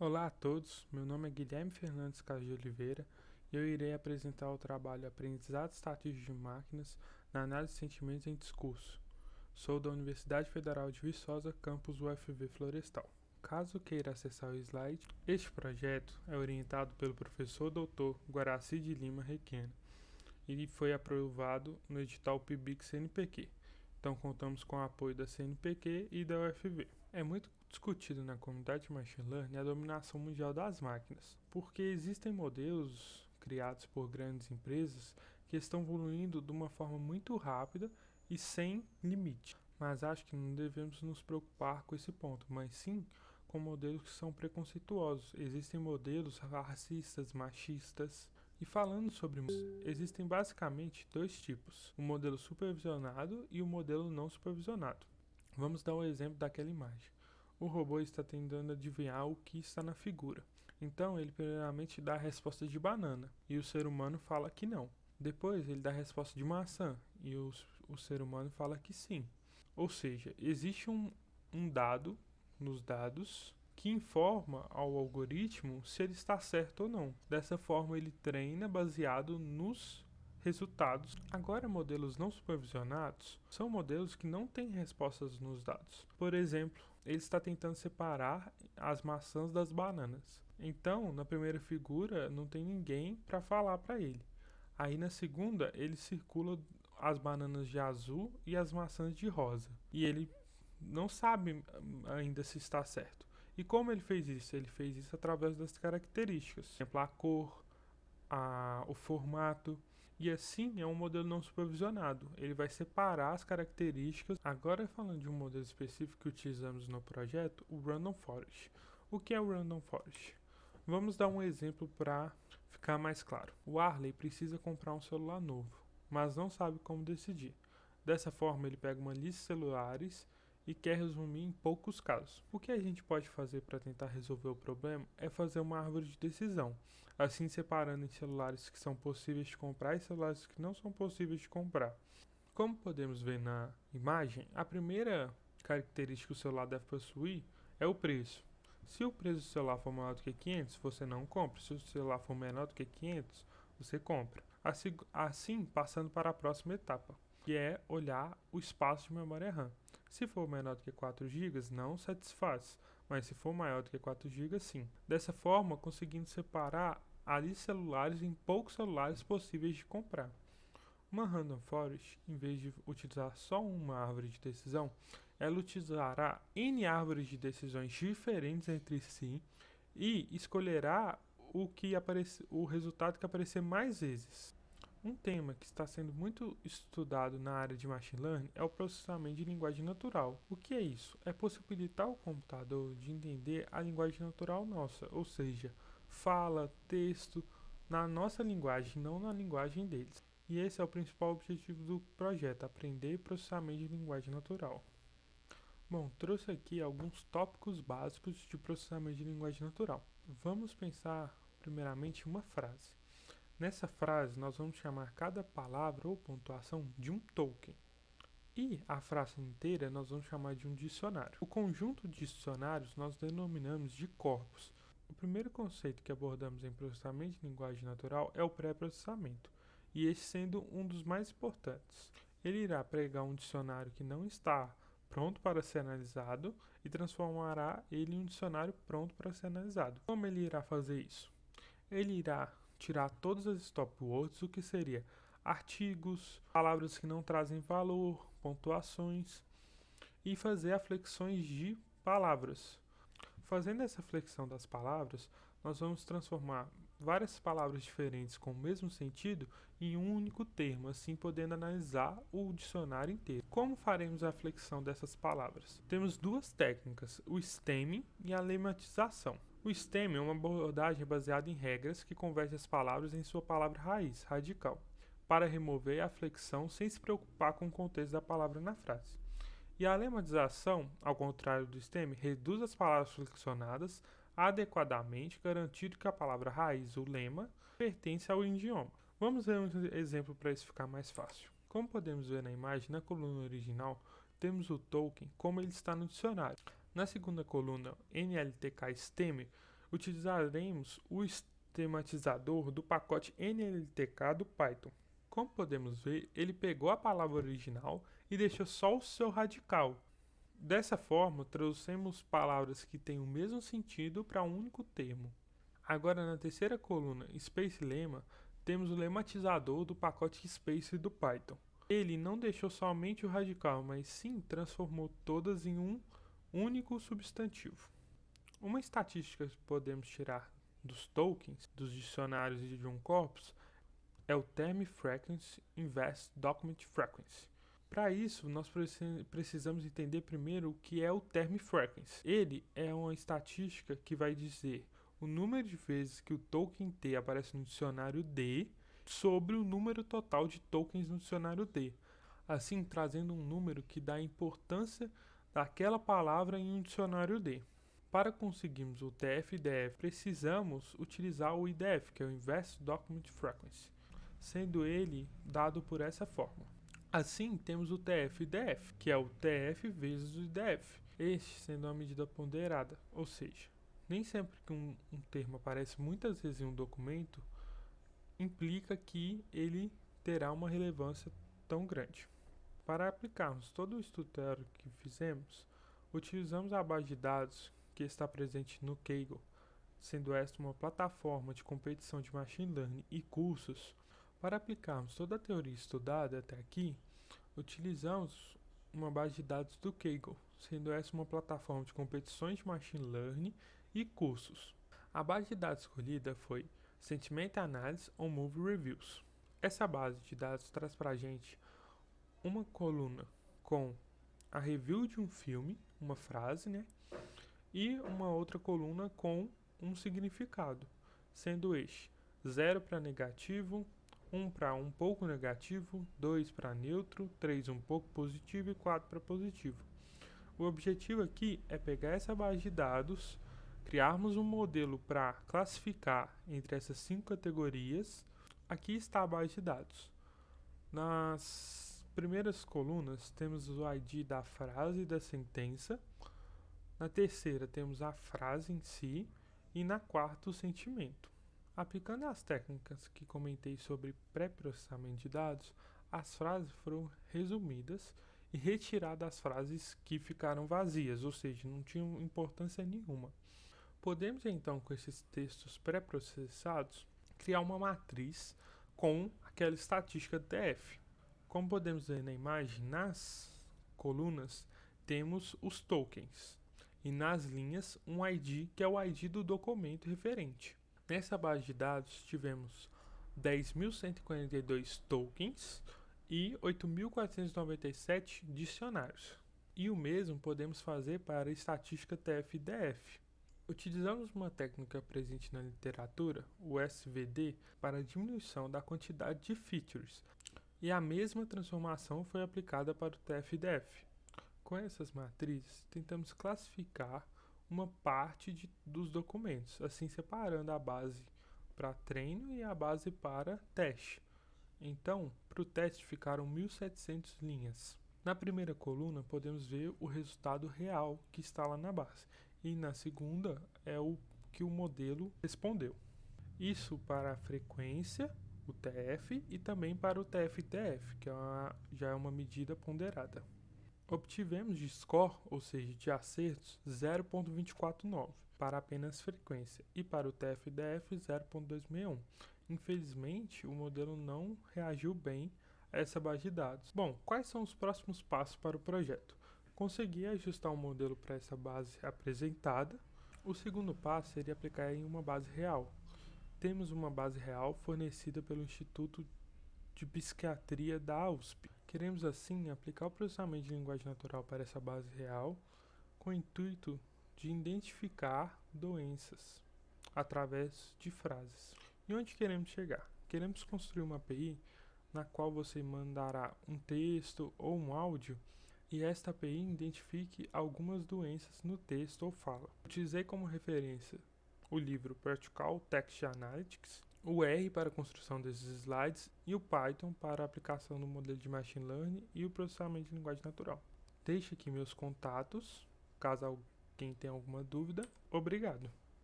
Olá a todos, meu nome é Guilherme Fernandes Carlos de Oliveira e eu irei apresentar o trabalho Aprendizado Estatístico de Máquinas na Análise de Sentimentos em Discurso. Sou da Universidade Federal de Viçosa, campus UFV Florestal. Caso queira acessar o slide, este projeto é orientado pelo professor Dr. Guaraci de Lima Requena e foi aprovado no edital PIBIC-CNPq. Então contamos com o apoio da CNPq e da UFV. É muito discutido na comunidade de Machine Learning a dominação mundial das máquinas, porque existem modelos criados por grandes empresas que estão evoluindo de uma forma muito rápida e sem limite. Mas acho que não devemos nos preocupar com esse ponto, mas sim com modelos que são preconceituosos. Existem modelos racistas, machistas. E falando sobre existem basicamente dois tipos: o modelo supervisionado e o modelo não supervisionado. Vamos dar um exemplo daquela imagem. O robô está tentando adivinhar o que está na figura. Então ele primeiramente dá a resposta de banana e o ser humano fala que não. Depois ele dá a resposta de maçã e o ser humano fala que sim. Ou seja, existe um dado nos dados que informa ao algoritmo se ele está certo ou não. Dessa forma ele treina baseado nos resultados. Agora, modelos não supervisionados são modelos que não têm respostas nos dados. Por exemplo, ele está tentando separar as maçãs das bananas. Então, na primeira figura, não tem ninguém para falar para ele. Aí, na segunda, ele circula as bananas de azul e as maçãs de rosa. E ele não sabe ainda se está certo. E como ele fez isso? Ele fez isso através das características. Por exemplo, a cor, o formato. E assim é um modelo não supervisionado. Ele vai separar as características. Agora falando de um modelo específico que utilizamos no projeto, o Random Forest. O que é o Random Forest? Vamos dar um exemplo para ficar mais claro. O Arley precisa comprar um celular novo, mas não sabe como decidir. Dessa forma, ele pega uma lista de celulares e quer resumir em poucos casos. O que a gente pode fazer para tentar resolver o problema é fazer uma árvore de decisão, assim separando em celulares que são possíveis de comprar e celulares que não são possíveis de comprar. Como podemos ver na imagem, a primeira característica que o celular deve possuir é o preço. Se o preço do celular for maior do que 500, você não compra. Se o celular for menor do que 500, você compra. Assim, passando para a próxima etapa, que é olhar o espaço de memória RAM. Se for menor do que 4 GB, não satisfaz, mas se for maior do que 4 GB, sim. Dessa forma, conseguindo separar ali celulares em poucos celulares possíveis de comprar. Uma Random Forest, em vez de utilizar só uma árvore de decisão, ela utilizará N árvores de decisões diferentes entre si e escolherá o resultado que aparecer mais vezes. Um tema que está sendo muito estudado na área de Machine Learning é o processamento de linguagem natural. O que é isso? É possibilitar ao computador de entender a linguagem natural nossa, ou seja, fala, texto, na nossa linguagem, não na linguagem deles. E esse é o principal objetivo do projeto, aprender processamento de linguagem natural. Bom, trouxe aqui alguns tópicos básicos de processamento de linguagem natural. Vamos pensar primeiramente uma frase. Nessa frase, nós vamos chamar cada palavra ou pontuação de um token. E a frase inteira nós vamos chamar de um dicionário. O conjunto de dicionários nós denominamos de corpos. O primeiro conceito que abordamos em processamento de linguagem natural é o pré-processamento, e esse sendo um dos mais importantes. Ele irá pregar um dicionário que não está pronto para ser analisado e transformará ele em um dicionário pronto para ser analisado. Como ele irá fazer isso? Ele irá tirar todas as stop words, o que seria artigos, palavras que não trazem valor, pontuações, e fazer flexões de palavras. Fazendo essa flexão das palavras, nós vamos transformar várias palavras diferentes com o mesmo sentido em um único termo, assim podendo analisar o dicionário inteiro. Como faremos a flexão dessas palavras? Temos duas técnicas, o stemming e a lematização. O stemming é uma abordagem baseada em regras que converte as palavras em sua palavra raiz, radical, para remover a flexão sem se preocupar com o contexto da palavra na frase. E a lematização, ao contrário do stemming, reduz as palavras flexionadas adequadamente, garantindo que a palavra raiz, o lema, pertence ao idioma. Vamos ver um exemplo para isso ficar mais fácil. Como podemos ver na imagem, na coluna original, temos o token como ele está no dicionário. Na segunda coluna, NLTK Stem, utilizaremos o esquematizador do pacote NLTK do Python. Como podemos ver, ele pegou a palavra original e deixou só o seu radical. Dessa forma, trouxemos palavras que têm o mesmo sentido para um único termo. Agora, na terceira coluna, Space Lemma, temos o lematizador do pacote Space do Python. Ele não deixou somente o radical, mas sim transformou todas em um único substantivo. Uma estatística que podemos tirar dos tokens, dos dicionários e de um corpus, é o Term Frequency Inverse Document Frequency. Para isso, nós precisamos entender primeiro o que é o Term Frequency. Ele é uma estatística que vai dizer o número de vezes que o token T aparece no dicionário D sobre o número total de tokens no dicionário D, assim trazendo um número que dá a importância daquela palavra em um dicionário D. Para conseguirmos o TF-IDF, precisamos utilizar o IDF, que é o Inverse Document Frequency, sendo ele dado por essa forma. Assim, temos o TF-IDF, que é o TF vezes o IDF, este sendo uma medida ponderada, ou seja, nem sempre que um termo aparece muitas vezes em um documento, implica que ele terá uma relevância tão grande. Para aplicarmos todo o estudo teórico que fizemos, utilizamos a base de dados que está presente no Kaggle, sendo esta uma plataforma de competição de machine learning e cursos. Para aplicarmos toda a teoria estudada até aqui, utilizamos uma base de dados do Kaggle, sendo essa uma plataforma de competições de machine learning e cursos. A base de dados escolhida foi Sentiment Analysis on Movie Reviews. Essa base de dados traz para a gente uma coluna com a review de um filme, uma frase, e uma outra coluna com um significado, sendo este 0 para negativo, 1 para um pouco negativo, 2 para neutro, 3 um pouco positivo e 4 para positivo. O objetivo aqui é pegar essa base de dados, criarmos um modelo para classificar entre essas 5 categorias. Aqui está a base de dados. Nas primeiras colunas temos o ID da frase e da sentença. Na terceira temos a frase em si e na quarta o sentimento. Aplicando as técnicas que comentei sobre pré-processamento de dados, as frases foram resumidas e retiradas as frases que ficaram vazias, ou seja, não tinham importância nenhuma. Podemos então, com esses textos pré-processados, criar uma matriz com aquela estatística TF. Como podemos ver na imagem, nas colunas temos os tokens e nas linhas um ID, que é o ID do documento referente. Nessa base de dados tivemos 10.142 tokens e 8.497 dicionários. E o mesmo podemos fazer para a estatística TF-IDF. Utilizamos uma técnica presente na literatura, o SVD, para a diminuição da quantidade de features, e a mesma transformação foi aplicada para o TF-IDF. Com essas matrizes, tentamos classificar uma parte dos documentos, assim separando a base para treino e a base para teste. Então, para o teste ficaram 1.700 linhas. Na primeira coluna, podemos ver o resultado real que está lá na base, e na segunda é o que o modelo respondeu. Isso para a frequência, o TF, e também para o TF-TF, que já é uma medida ponderada. Obtivemos de score, ou seja, de acertos, 0.249 para apenas frequência e para o TF-DF 0.261. Infelizmente, o modelo não reagiu bem a essa base de dados. Bom, quais são os próximos passos para o projeto? Consegui ajustar um modelo para essa base apresentada. O segundo passo seria aplicar em uma base real. Temos uma base real fornecida pelo Instituto de Psiquiatria da USP. Queremos assim aplicar o processamento de linguagem natural para essa base real com o intuito de identificar doenças através de frases. E onde queremos chegar? Queremos construir uma API na qual você mandará um texto ou um áudio e esta API identifique algumas doenças no texto ou fala. Utilizei como referência o livro Practical Text Analytics, o R para a construção desses slides e o Python para a aplicação do modelo de Machine Learning e o processamento de linguagem natural. Deixe aqui meus contatos, caso alguém tenha alguma dúvida. Obrigado!